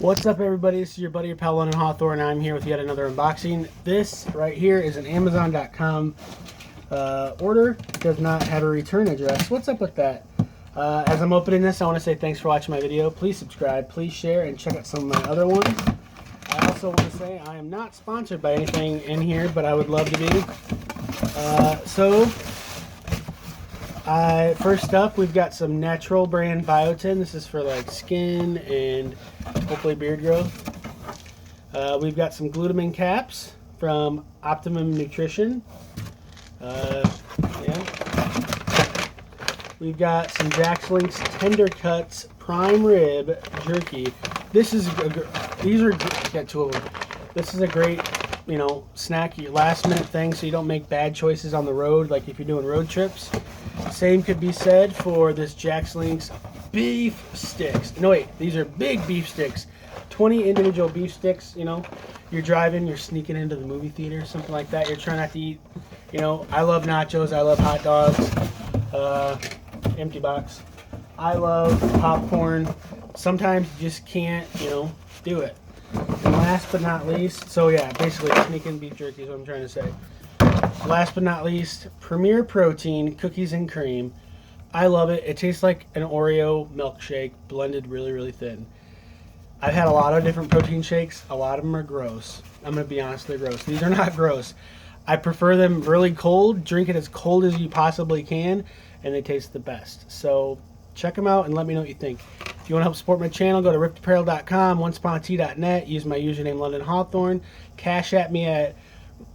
What's up, everybody? This is your buddy, your pal, London Hawthorne. I'm here with yet another unboxing. This right here is an Amazon.com order. Does not have a return address. What's up with that? As I'm opening this, I want to say thanks for watching my video. Please subscribe, please share, and check out some of my other ones. I also want to say I am not sponsored by anything in here, but I would love to be. First up, we've got some natural brand Biotin. This is for like skin and hopefully beard growth. We've got some glutamine caps from Optimum Nutrition. We've got some Jack's Links Tender Cuts Prime Rib Jerky. These are got two of them. This is a great, snack, your last minute thing, so you don't make bad choices on the road, like if you're doing road trips. Same could be said for this Jack's Links beef sticks. No, wait, these are big beef sticks. 20 individual beef sticks. You're driving, you're sneaking into the movie theater, something like that. You're trying not to eat. I love nachos. I love hot dogs. Empty box. I love popcorn. Sometimes you just can't, do it. And last but not least, so yeah, basically sneaking beef jerky is what I'm trying to say. Last but not least, Premier Protein Cookies and Cream. I love it. It tastes like an Oreo milkshake blended really, really thin. I've had a lot of different protein shakes. A lot of them are gross. I'm going to be honest, they're gross. These are not gross. I prefer them really cold. Drink it as cold as you possibly can, and they taste the best. So check them out and let me know what you think. If you want to help support my channel, go to rippedapparel.com, onceuponatea.net. Use my username London Hawthorne. Cash at me at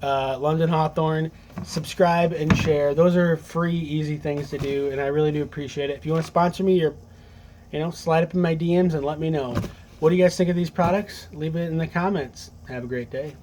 London Hawthorne. Subscribe and share. Those are free, easy things to do, and I really do appreciate it. If you want to sponsor me, slide up in my DMs and let me know. What do you guys think of these products? Leave it in the comments. Have a great day.